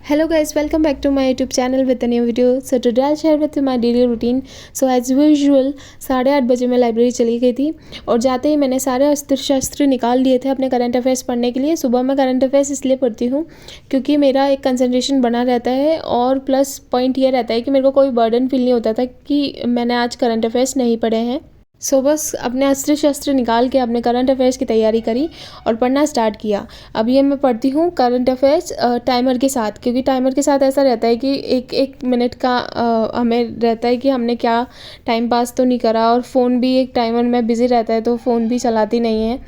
Hello guys, welcome back to my YouTube channel with a new video. So today I'll share with you my daily routine. So as usual 8:30 बजे मैं library चली गई थी और जाते ही मैंने सारे अस्त्र शस्त्र निकाल लिए थे अपने करंट अफेयर्स पढ़ने के लिए। सुबह मैं करंट अफेयर्स इसलिए पढ़ती हूँ क्योंकि मेरा एक कंसंट्रेशन बना रहता है और प्लस पॉइंट ये रहता है कि मेरे को कोई बर्डन फील नहीं होता था कि मैंने आज करंट अफेयर्स नहीं पढ़े हैं। सो बस अपने अस्त्र शस्त्र निकाल के अपने करंट अफेयर्स की तैयारी करी और पढ़ना स्टार्ट किया। अब ये मैं पढ़ती हूँ करंट अफेयर्स टाइमर के साथ, क्योंकि टाइमर के साथ ऐसा रहता है कि एक एक मिनट का हमें रहता है कि हमने क्या टाइम पास तो नहीं करा, और फ़ोन भी एक टाइमर में बिज़ी रहता है तो फ़ोन भी चलाती नहीं है,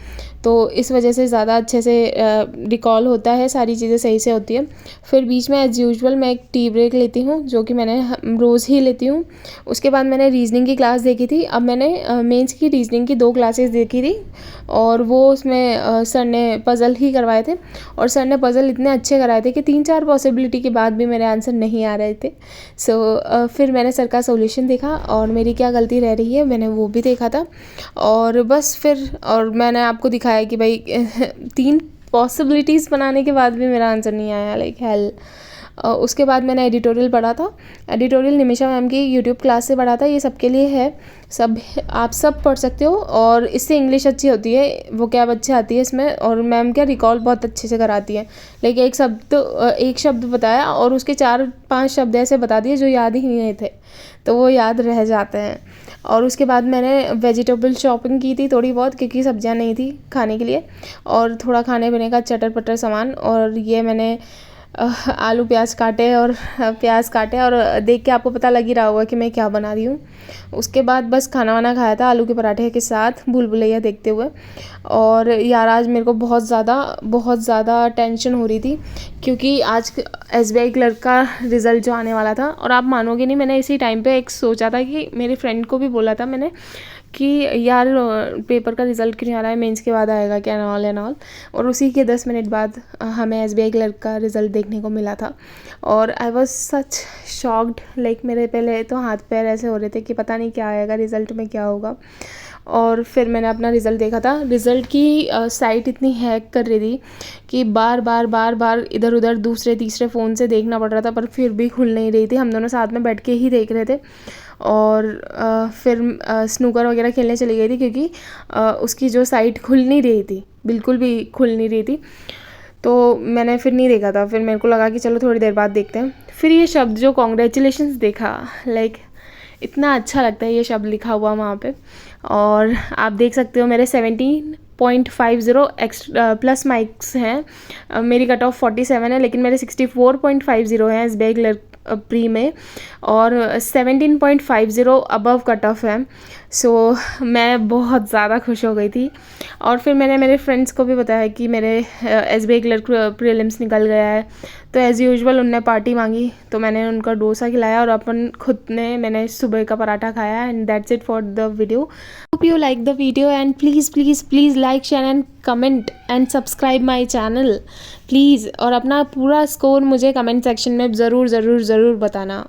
तो इस वजह से ज़्यादा अच्छे से रिकॉल होता है, सारी चीज़ें सही से होती है। फिर बीच में एज़ यूजुअल मैं एक टी ब्रेक लेती हूँ जो कि मैंने रोज़ ही लेती हूँ। उसके बाद मैंने रीजनिंग की क्लास देखी थी। अब मैंने मेंस की रीजनिंग की 2 क्लासेस देखी थी और वो उसमें सर ने पज़ल ही करवाए थे और सर ने पज़ल इतने अच्छे कराए थे कि 3-4 पॉसिबिलिटी के बाद भी मेरे आंसर नहीं आ रहे थे। फिर मैंने सर का सॉल्यूशन देखा और मेरी क्या गलती रह रही है मैंने वो भी देखा था, और बस फिर और मैंने आपको दिखाया कि भाई 3 पॉसिबिलिटीज़ बनाने के बाद भी मेरा आंसर नहीं आया, लाइक हेल। उसके बाद मैंने एडिटोरियल पढ़ा था। एडिटोरियल निमिषा मैम की यूट्यूब क्लास से पढ़ा था। ये सबके लिए है, सब आप सब पढ़ सकते हो और इससे इंग्लिश अच्छी होती है, वोकैब अच्छी आती है इसमें, और मैम क्या रिकॉल बहुत अच्छे से कराती है। लेकिन एक शब्द बताया और उसके 4-5 शब्द ऐसे बता दिए जो याद ही नहीं थे, तो वो याद रह जाते हैं। और उसके बाद मैंने वेजिटेबल शॉपिंग की थी थोड़ी बहुत, क्योंकि सब्जियां नहीं थी खाने के लिए, और थोड़ा खाने पीने का चटर पटर सामान। और ये मैंने आलू प्याज काटे और देख के आपको पता लग ही रहा होगा कि मैं क्या बना रही हूँ। उसके बाद बस खाना वाना खाया था आलू के पराठे के साथ भूल भुलैया देखते हुए। और यार आज मेरे को बहुत ज़्यादा टेंशन हो रही थी क्योंकि आज SBI क्लर्क का रिज़ल्ट जो आने वाला था, और आप मानोगे नहीं मैंने इसी टाइम पे एक सोचा था कि मेरी फ्रेंड को भी बोला था मैंने कि यार पेपर का रिज़ल्ट क्यों नहीं आ रहा है, मेंस के बाद आएगा क्या, एंड ऑल। और उसी के 10 मिनट बाद हमें SBI क्लर्क का रिज़ल्ट देखने को मिला था और I was such shocked, like मेरे पहले तो हाथ पैर ऐसे हो रहे थे कि पता नहीं क्या आएगा, रिज़ल्ट में क्या होगा। और फिर मैंने अपना रिज़ल्ट देखा था। रिज़ल्ट की साइट इतनी हैक कर रही थी कि बार बार इधर उधर दूसरे तीसरे फ़ोन से देखना पड़ रहा था, पर फिर भी खुल नहीं रही थी। हम दोनों साथ में बैठ के ही देख रहे थे। और फिर स्नूकर वगैरह खेलने चली गई थी क्योंकि उसकी जो साइट खुल नहीं रही थी, बिल्कुल भी खुल नहीं रही थी, तो मैंने फिर नहीं देखा था। फिर मेरे को लगा कि चलो थोड़ी देर बाद देखते हैं। फिर ये शब्द जो कॉन्ग्रेचुलेशंस देखा, लाइक इतना अच्छा लगता है ये शब्द लिखा हुआ वहाँ पे। और आप देख सकते हो मेरे 17.50 एक्स्ट्रा प्लस मार्क्स हैं। मेरी कट ऑफ 47 है, लेकिन मेरे 64.50 हैं SBI क्लर्क प्री में, और 17.50 अबव कट ऑफ है। सो मैं बहुत ज़्यादा खुश हो गई थी। और फिर मैंने मेरे फ्रेंड्स को भी बताया कि मेरे SBI क्लर्क प्रीलिम्स निकल गया है, तो एज़ यूजुअल उनने पार्टी मांगी तो मैंने उनका डोसा खिलाया और मैंने सुबह का पराठा खाया। And that's it for the video. Hope you like the video and please like share and comment and subscribe my channel please. और अपना पूरा स्कोर मुझे कमेंट सेक्शन में ज़रूर बताना।